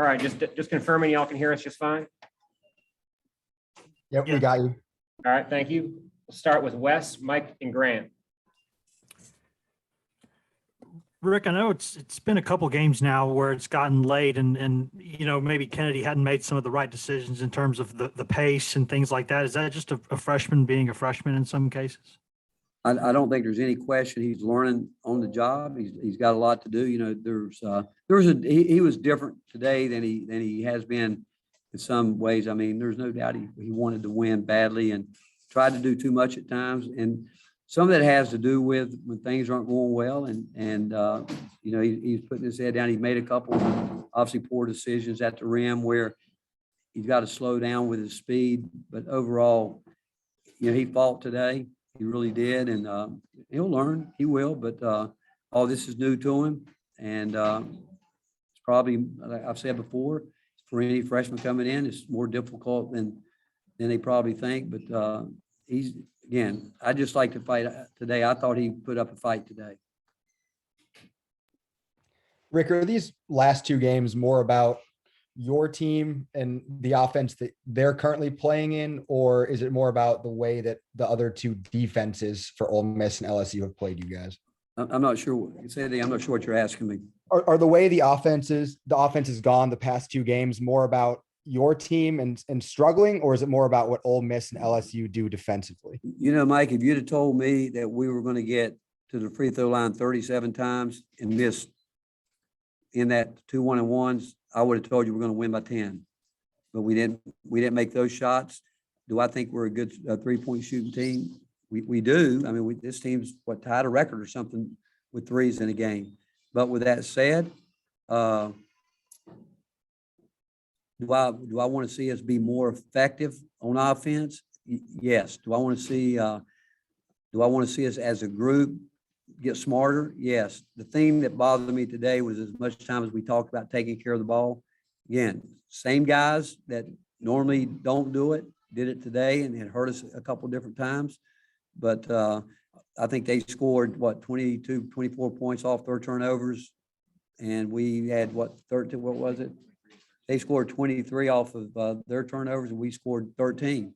All right, just confirming y'all can hear us just fine. Yep, we got you. All right, thank you. We'll start with Wes, Mike, and Grant. Rick, I know it's been a couple games now where it's gotten late and maybe Kennedy hadn't made some of the right decisions in terms of the pace and things like that. Is that just a freshman being a freshman in some cases? I don't think there's any question he's learning on the job. He's got a lot to do. He was different today than he has been in some ways. I mean, there's no doubt he wanted to win badly and tried to do too much at times. And some of that has to do with when things aren't going well. And he's putting his head down. He made a couple obviously poor decisions at the rim where he's got to slow down with his speed. But overall, he fought today. He really did. And he'll learn. He will. But all this is new to him. And it's probably, like I've said before, for any freshman coming in, it's more difficult than they probably think. But again, I just like to fight today. I thought he put up a fight today. Rick, are these last two games more about your team and the offense that they're currently playing in, or is it more about the way that the other two defenses for Ole Miss and LSU have played you guys? I'm not sure. I'm not sure what you're asking me. Are the way the offense has gone the past two games more about your team and struggling, or is it more about what Ole Miss and LSU do defensively? Mike, if you'd have told me that we were going to get to the free throw line 37 times and miss in that 2 1-and-1s, I would have told you we're going to win by 10. But we didn't make those shots. Do I think we're a good 3-point shooting team? We do. I mean, this team's tied a record or something with threes in a game. But with that said, do I want to see us be more effective on offense? Yes. Do I want to see us as a group get smarter? Yes. The thing that bothered me today was as much time as we talked about taking care of the ball. Again, same guys that normally don't do it, did it today, and it hurt us a couple of different times. But I think they scored 22, 24 points off their turnovers. And we had 13, what was it? They scored 23 off of their turnovers, and we scored 13.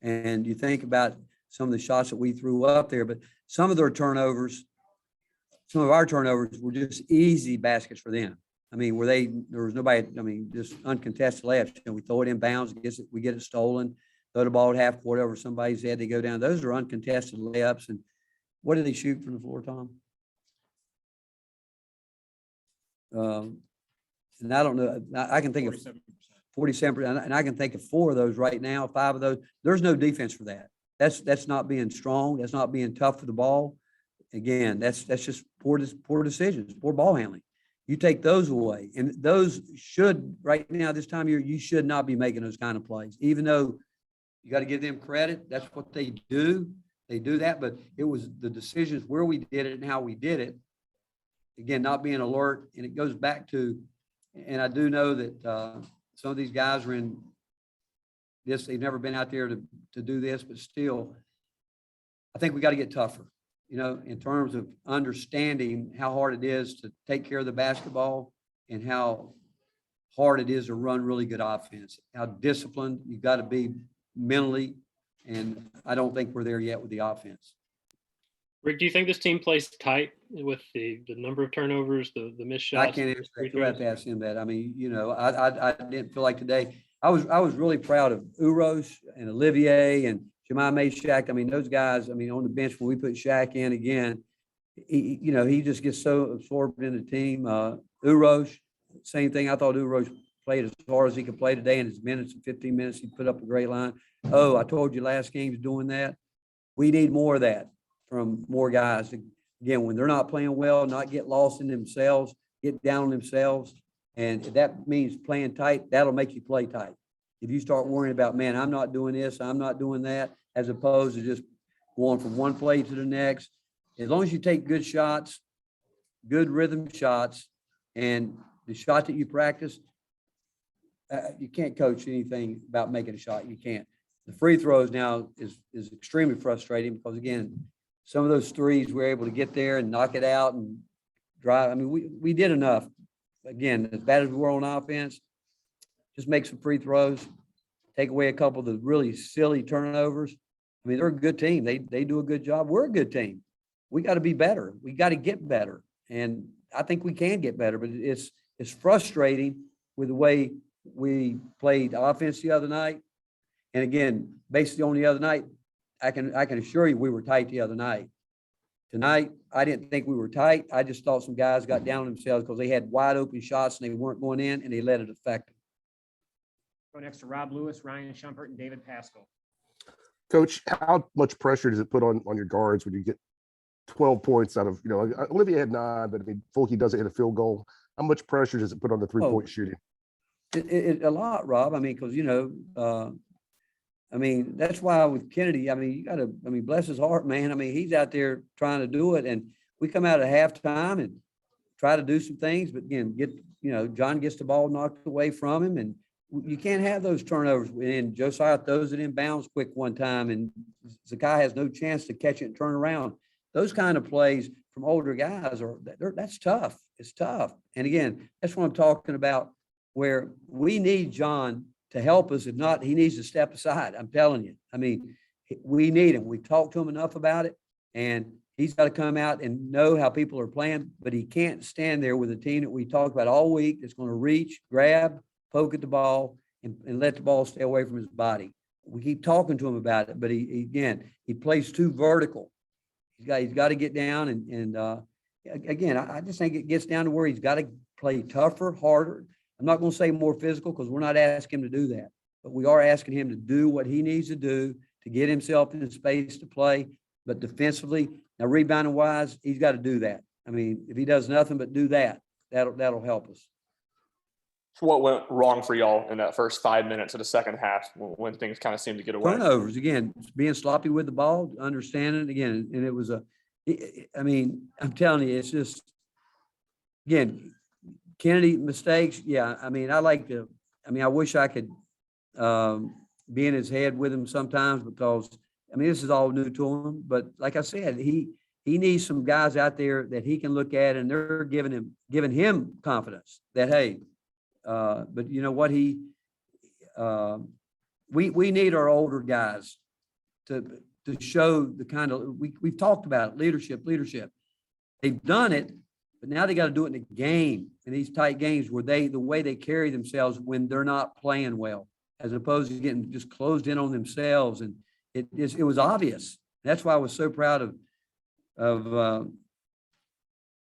And you think about some of the shots that we threw up there, but some of our turnovers were just easy baskets for them. I mean, there was nobody, just uncontested layups. We throw it in bounds, we get it stolen, throw the ball at half court over somebody's head, they go down. Those are uncontested layups. And what did they shoot from the floor, Tom? And I don't know. I can think of 47%, and I can think of 4 of those right now. 5 of those. There's no defense for that. That's not being strong. That's not being tough for the ball. Again, that's just poor decisions, poor ball handling. You take those away, and those should right now this time of year you should not be making those kind of plays. Even though you got to give them credit, that's what they do. They do that, but it was the decisions where we did it and how we did it. Again, not being alert, and it goes back to, and I do know that some of these guys are in this. They've never been out there to do this, but still, I think we got to get tougher. In terms of understanding how hard it is to take care of the basketball and how hard it is to run really good offense, how disciplined you've got to be mentally. And I don't think we're there yet with the offense. Rick, do you think this team plays tight with the number of turnovers, the missed shots? I can't answer that. You'll have to ask him that. I mean, I didn't feel like today. I was really proud of Uros and Olivier and Jemai Shaq. I mean, those guys, on the bench when we put Shaq in again, he just gets so absorbed in the team. Uros, same thing. I thought Uros played as hard as he could play today in his minutes. In 15 minutes, he put up a great line. Oh, I told you last game he's doing that. We need more of that from more guys. Again, when they're not playing well, not get lost in themselves, get down on themselves. And if that means playing tight, that'll make you play tight. If you start worrying about, man, I'm not doing this, I'm not doing that, as opposed to just going from one play to the next. As long as you take good shots, good rhythm shots, and the shot that you practice, you can't coach anything about making a shot. You can't. The free throws now is extremely frustrating because, again, some of those threes we're able to get there and knock it out and drive. We did enough. Again, as bad as we were on offense, just make some free throws, take away a couple of the really silly turnovers. I mean, they're a good team. They do a good job. We're a good team. We got to be better. We got to get better. And I think we can get better, but it's frustrating with the way we played offense the other night. And again, basically on the other night, I can assure you we were tight the other night. Tonight, I didn't think we were tight. I just thought some guys got down on themselves because they had wide open shots and they weren't going in, and they let it affect them. Go next to Rob Lewis, Ryan Shumpert, and David Pascal. Coach, how much pressure does it put on your guards when you get 12 points out of, Olivia had 9, but I mean, Fulke doesn't hit a field goal. How much pressure does it put on the 3-point shooting? A lot, Rob. I mean, because, that's why with Kennedy, you got to, bless his heart, man. He's out there trying to do it. And we come out at halftime and try to do some things, but again, John gets the ball knocked away from him, and you can't have those turnovers. And Josiah throws it in bounds quick one time, and Zakai has no chance to catch it and turn around. Those kind of plays from older guys that's tough. It's tough. And again, that's what I'm talking about, where we need John to help us. If not, he needs to step aside. I'm telling you. We need him. We've talked to him enough about it, and he's got to come out and know how people are playing, but he can't stand there with a team that we talked about all week that's going to reach, grab, poke at the ball, and let the ball stay away from his body. We keep talking to him about it, but he plays too vertical. He's got to get down and again, I just think it gets down to where he's got to play tougher, harder. I'm not going to say more physical because we're not asking him to do that, but we are asking him to do what he needs to do to get himself in space to play. But defensively, now rebounding wise, he's got to do that. If he does nothing but do that, that'll help us. So what went wrong for y'all in that first 5 minutes of the second half when things kind of seemed to get away? Turnovers, again, being sloppy with the ball, understanding it again. And it was I'm telling you, it's just, again, Kennedy mistakes. Yeah. I wish I could be in his head with him sometimes because, this is all new to him. But like I said, he needs some guys out there that he can look at, and they're giving him confidence that, hey, but you know what, we need our older guys to show the kind of, we've talked about it, leadership. They've done it, but now they got to do it in a game, in these tight games where the way they carry themselves when they're not playing well, as opposed to getting just closed in on themselves. And it was obvious. That's why I was so proud of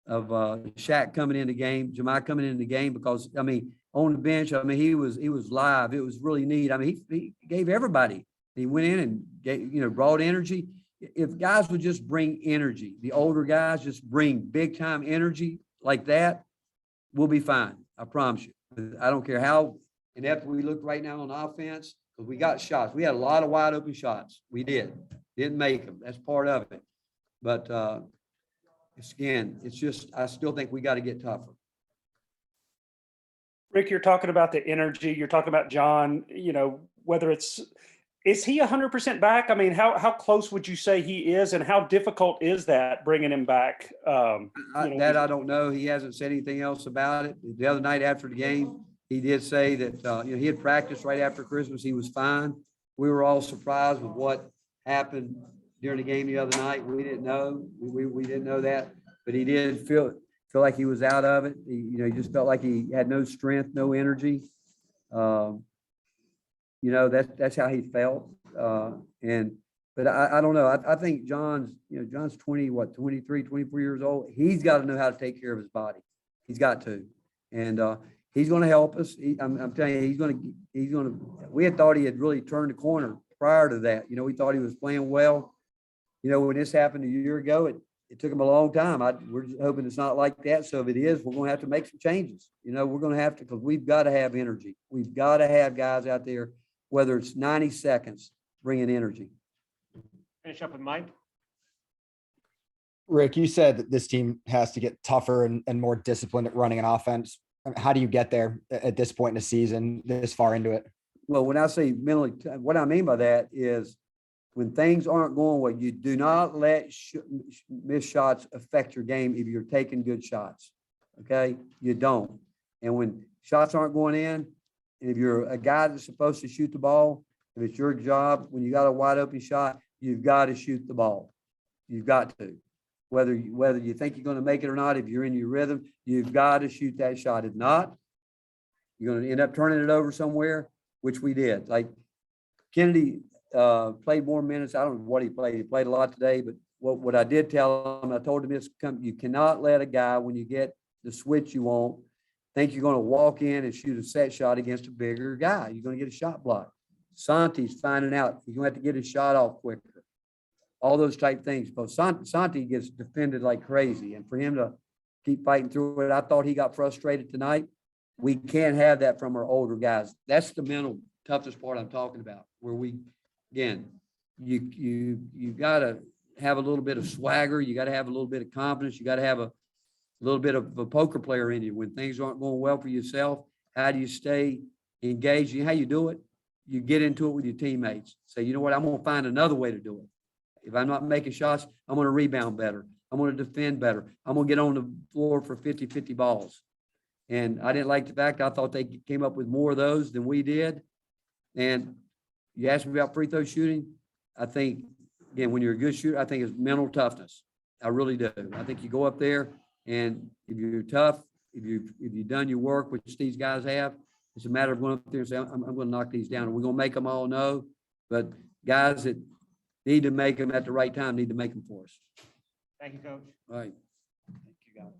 Shaq coming in the game, Jemai coming in the game, because on the bench, he was live. It was really neat. He gave everybody. He went in and brought energy. If guys would just bring energy, the older guys just bring big time energy like that, we'll be fine. I promise you. I don't care how inept we look right now on offense, because we got shots. We had a lot of wide open shots. We didn't make them. That's part of it. But it's just, I still think we got to get tougher. Rick, you're talking about the energy. You're talking about John, whether is he 100% back? How close would you say he is, and how difficult is that bringing him back? I don't know. He hasn't said anything else about it. The other night after the game, he did say that, he had practiced right after Christmas. He was fine. We were all surprised with what happened during the game the other night. We didn't know. We didn't know that, but he did feel like he was out of it. He just felt like he had no strength, no energy. That's how he felt. But I don't know. I think John's 23, 24 years old. He's got to know how to take care of his body. He's got to. And he's going to help us. I'm telling you, he's going to, we had thought he had really turned the corner prior to that. We thought he was playing well. When this happened a year ago, it took him a long time. We're just hoping it's not like that. So if it is, we're going to have to make some changes. We're going to have to, because we've got to have energy. We've got to have guys out there, whether it's 90 seconds, bringing energy. Finish up with Mike. Rick, you said that this team has to get tougher and more disciplined at running an offense. How do you get there at this point in the season, this far into it? Well, when I say mentally, what I mean by that is when things aren't going well, you do not let missed shots affect your game if you're taking good shots. Okay? You don't. And when shots aren't going in, And if you're a guy that's supposed to shoot the ball, if it's your job, when you got a wide open shot, you've got to shoot the ball. You've got to. Whether you think you're going to make it or not, if you're in your rhythm, you've got to shoot that shot. If not, you're going to end up turning it over somewhere, which we did. Like Kennedy played more minutes. I don't know what he played. He played a lot today, but what I did tell him, I told him this: you cannot let a guy, when you get the switch you want, think you're going to walk in and shoot a set shot against a bigger guy. You're going to get a shot block. Santi's finding out he's going to have to get his shot off quicker. All those type things. But Santi gets defended like crazy. And for him to keep fighting through it, I thought he got frustrated tonight. We can't have that from our older guys. That's the mental toughest part I'm talking about, where you got to have a little bit of swagger. You got to have a little bit of confidence. You got to have a little bit of a poker player in you. When things aren't going well for yourself, how do you stay engaged? How you do it? You get into it with your teammates. Say, you know what? I'm going to find another way to do it. If I'm not making shots, I'm going to rebound better. I'm going to defend better. I'm going to get on the floor for 50-50 balls. And I didn't like the fact I thought they came up with more of those than we did. And you asked me about free throw shooting. I think, again, when you're a good shooter, I think it's mental toughness. I really do. I think you go up there, and if you're tough, if you've done your work, which these guys have, it's a matter of going up there and saying, I'm going to knock these down. We're going to make them all know. But guys that need to make them at the right time need to make them for us. Thank you, Coach. All right. Thank you, guys.